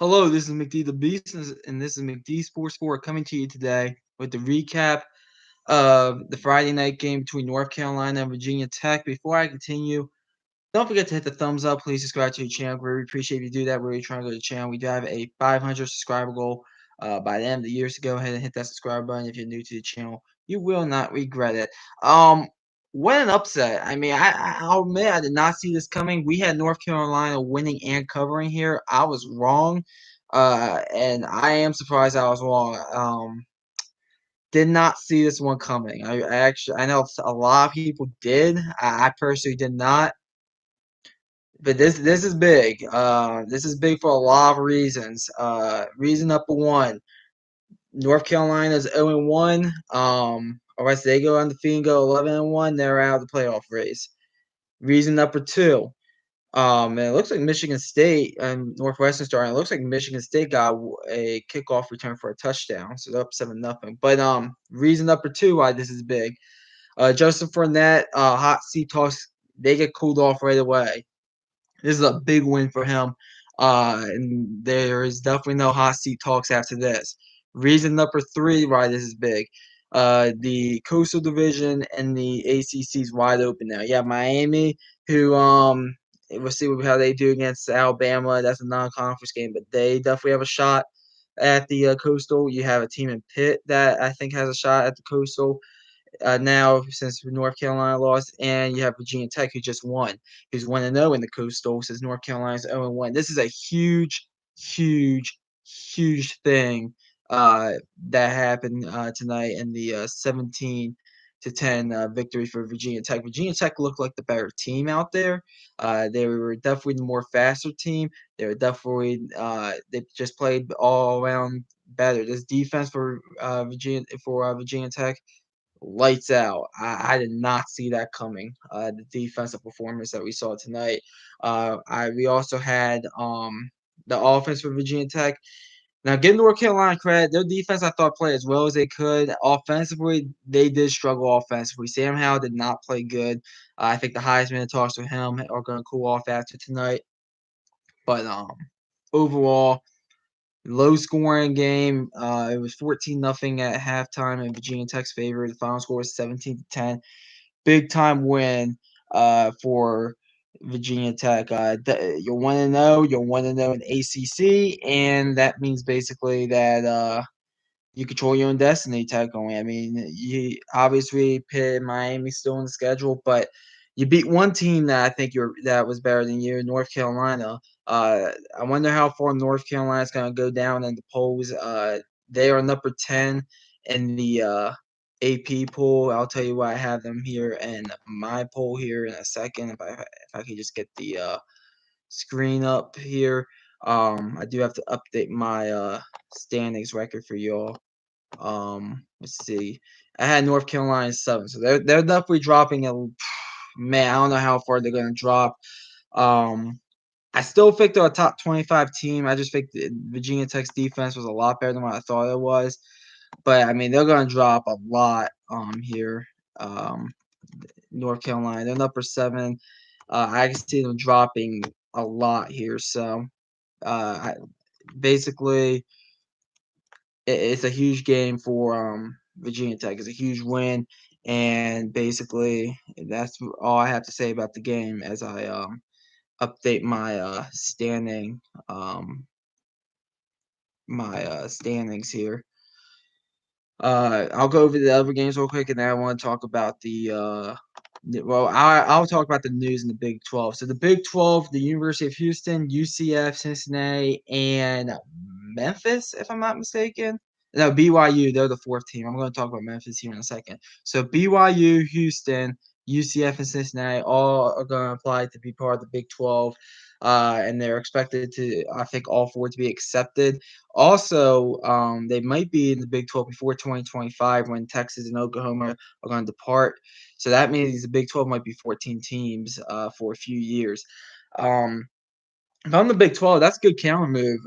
Hello, this is McD the Beast, and this is McD Sports 4 coming to you today with the recap of the Friday night game between North Carolina and Virginia Tech. Before I continue, don't forget to hit the thumbs up. Please subscribe to the channel. We really appreciate if you do that. We're really trying to go to the channel. We do have a 500 subscriber goal by the end of the year, so go ahead and hit that subscribe button if you're new to the channel. You will not regret it. What an upset. I'll admit I did not see this coming. We had North Carolina winning and covering here. I was wrong, and I am surprised I was wrong. Did not see this one coming. I know a lot of people did. I personally did not. But this is big. This is big for a lot of reasons. Reason number one: North Carolina's 0-1. All right, so they go undefeated, and go 11-1. They're out of the playoff race. Reason number two: and it looks like Michigan State and Northwestern starting. It looks like Michigan State got a kickoff return for a touchdown, so they're up 7-0. But reason number two why this is big: Justin Fournette, hot seat talks. They get cooled off right away. This is a big win for him. And there is definitely no hot seat talks after this. Reason number three why this is big. The Coastal Division and the ACC is wide open now. You have Miami, who we'll see how they do against Alabama. That's a non-conference game, but they definitely have a shot at the Coastal. You have a team in Pitt that I think has a shot at the Coastal now since North Carolina lost, and you have Virginia Tech who just won, who's 1-0 in the Coastal since North Carolina's 0-1. This is a huge, huge, huge thing that happened tonight in the 17-10 victory for Virginia Tech. Virginia Tech looked like the better team out there. They were definitely the more faster team. They were definitely they just played all around better. This defense for Virginia Tech, lights out. I did not see that coming. The defensive performance that we saw tonight. We also had the offense for Virginia Tech. Now, give North Carolina credit. Their defense, I thought, played as well as they could. Offensively, they did struggle offensively. Sam Howell did not play good. I think the Heisman talks with him are going to cool off after tonight. But overall, low scoring game. It was 14-0 at halftime in Virginia Tech's favor. The final score was 17-10. Big time win for Virginia Tech. You're 1-0. You're 1-0 in ACC, and that means basically that you control your own destiny. Technically, I mean, you obviously Pitt, Miami still in the schedule, but you beat one team that I think that was better than you, North Carolina. I wonder how far North Carolina is going to go down in the polls. They are number 10 in the AP poll. I'll tell you why I have them here in my poll here in a second. If I could just get the screen up here. I do have to update my standings record for y'all. Let's see. I had North Carolina 7, so they're definitely dropping it. Man, I don't know how far they're gonna drop. Um, I still think they're a top 25 team. I just think Virginia Tech's defense was a lot better than what I thought it was. But I mean, they're gonna drop a lot here. Um, North Carolina, they're number 7. I can see them dropping a lot here. So basically, it's a huge game for Virginia Tech. It's a huge win, and basically that's all I have to say about the game as I update my standings here. I'll go over the other games real quick, and then I want to talk about I'll talk about the news in the Big 12. So the Big 12, the University of Houston, UCF, Cincinnati, and Memphis, if I'm not mistaken. No, BYU, they're the 4th team. I'm going to talk about Memphis here in a second. So BYU, Houston, UCF, and Cincinnati all are going to apply to be part of the Big 12. And they're expected to, I think, all 4 to be accepted. Also, they might be in the Big 12 before 2025 when Texas and Oklahoma are going to depart. So that means the Big 12 might be 14 teams for a few years. If I'm the Big 12, that's a good counter move.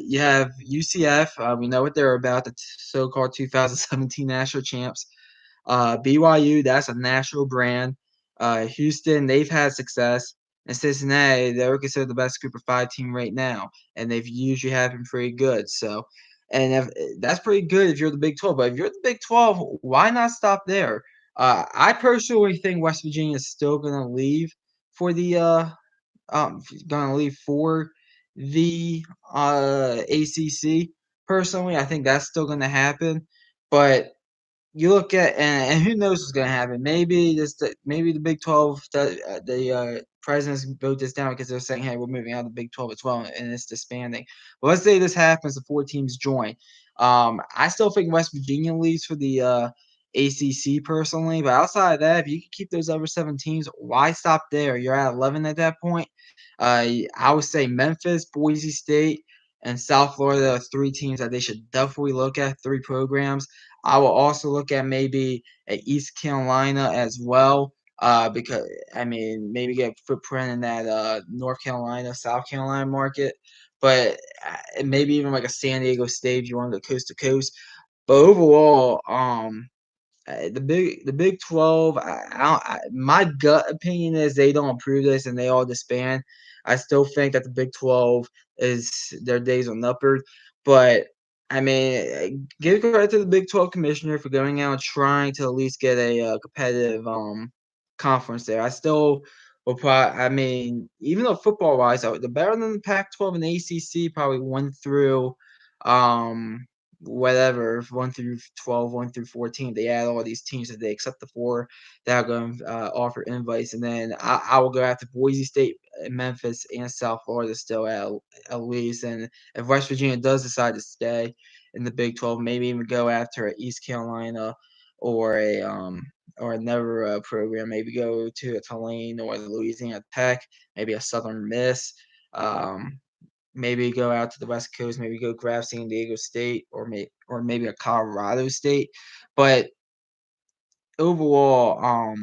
You have UCF. We know what they're about, the so-called 2017 national champs. BYU, that's a national brand. Houston, they've had success. and Cincinnati, they're considered the best Group of 5 team right now, and they've usually have been pretty good. So, and if that's pretty good if you're the Big 12, but if you're the Big 12, why not stop there? I personally think West Virginia is still for the uh going to leave for the ACC. Personally, I think that's still going to happen, but you look at and who knows what's going to happen? Maybe the Big 12 the presidents vote this down because they're saying, hey, we're moving out of the Big 12 as well, and it's disbanding. But let's say this happens, the 4 teams join. I still think West Virginia leaves for the ACC personally, but outside of that, if you can keep those other 7 teams, why stop there? You're at 11 at that point. I would say Memphis, Boise State, and South Florida are 3 teams that they should definitely look at. 3 programs. I will also look at maybe at East Carolina as well. Because I mean, maybe get a footprint in that North Carolina, South Carolina market, but maybe even like a San Diego State if you want to go coast to coast. But overall, the Big 12, my gut opinion is they don't approve this and they all disband. I still think that the Big 12 is their days are numbered, but I mean, give credit to the Big 12 commissioner for going out and trying to at least get a competitive conference there. I still will probably, I mean, even though football wise, the better than the Pac-12 and the ACC, probably 1 through whatever 1 through 12, 1 through 14. They add all these teams that they accept the 4 that are going to offer invites, and then I will go after Boise State, Memphis, and South Florida still at least. And if West Virginia does decide to stay in the Big 12, maybe even go after a East Carolina or a or another program. Maybe go to a Tulane or the Louisiana Tech, maybe a Southern Miss. Um, Maybe go out to the West Coast, maybe go grab San Diego State or maybe a Colorado State. But overall,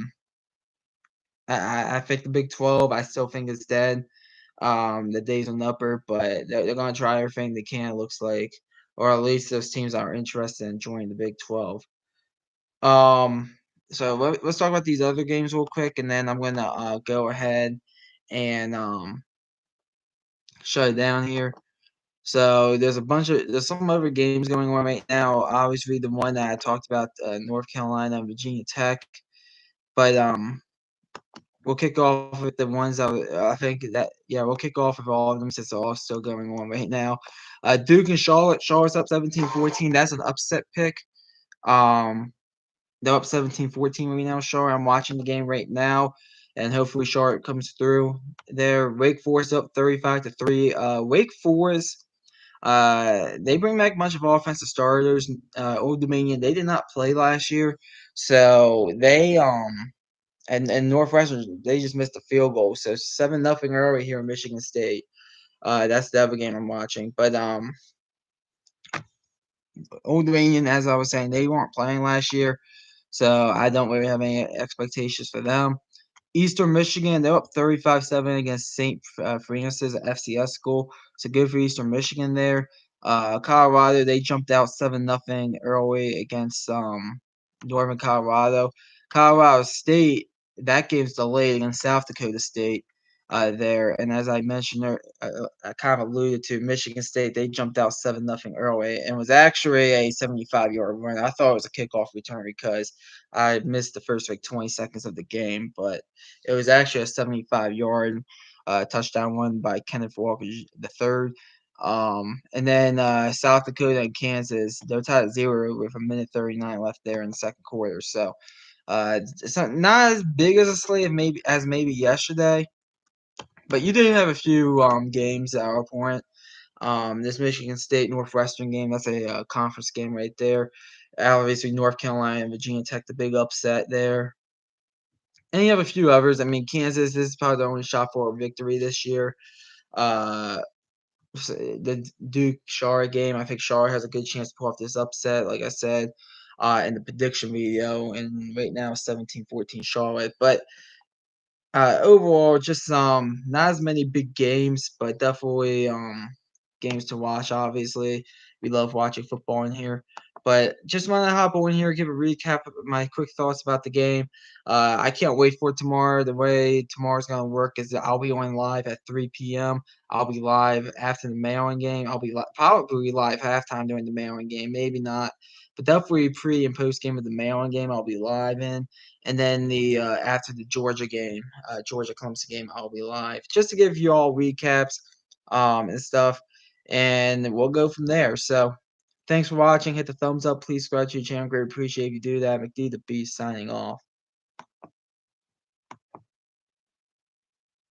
I think the Big 12, I still think it's dead. The days are numbered, but they're going to try everything they can, it looks like, or at least those teams are interested in joining the Big 12. Um, so let's talk about these other games real quick, and then I'm going to go ahead and shut it down here. So there's some other games going on right now. Obviously, the one that I talked about, North Carolina and Virginia Tech. But we'll kick off with the ones that I think that we'll kick off with all of them since they're all still going on right now. Duke and Charlotte. Charlotte's up 17-14. That's an upset pick. Um, they're up 17-14 right now. Charlotte. I'm watching the game right now, and hopefully Charlotte comes through. There, Wake Forest up 35-3. Wake Forest. They bring back a bunch of offensive starters. Old Dominion, they did not play last year, so they and Northwestern, they just missed a field goal. So 7-0 early here in Michigan State. That's the other game I'm watching. But Old Dominion, as I was saying, they weren't playing last year, so I don't really have any expectations for them. Eastern Michigan, they're up 35-7 against St. Francis, FCS school. So good for Eastern Michigan there. Colorado, they jumped out 7-0 early against Northern Colorado. Colorado State, that game's delayed against South Dakota State there. And as I mentioned, I kind of alluded to Michigan State, they jumped out 7-0 early and was actually a 75-yard run. I thought it was a kickoff return because I missed the first like 20 seconds of the game, but it was actually a 75-yard touchdown run by Kenneth Walker the third. And then South Dakota and Kansas, they're tied at 0 with a minute 39 left there in the second quarter. So it's not as big as a slate as maybe yesterday, but you did have a few games that are important. This Michigan State Northwestern game, that's a conference game right there. Obviously, North Carolina and Virginia Tech, the big upset there. And you have a few others. I mean, Kansas, this is probably the only shot for a victory this year. Uh, the Duke Charlotte game, I think Charlotte has a good chance to pull off this upset, like I said, in the prediction video. And right now, 17-14 Charlotte. But overall, just not as many big games, but definitely games to watch. Obviously, we love watching football in here. But just want to hop on here, give a recap of my quick thoughts about the game. I can't wait for tomorrow. The way tomorrow's going to work is that I'll be on live at 3 p.m. I'll be live after the Maryland game. I'll be probably live halftime during the Maryland game, maybe not, but definitely pre and post game of the Maryland game. I'll be live in, and then the after the Georgia game, Georgia Clemson game, I'll be live just to give you all recaps and stuff, and we'll go from there. So. Thanks for watching. Hit the thumbs up. Please subscribe to your channel. Great appreciate if you do that. McD the Beast signing off.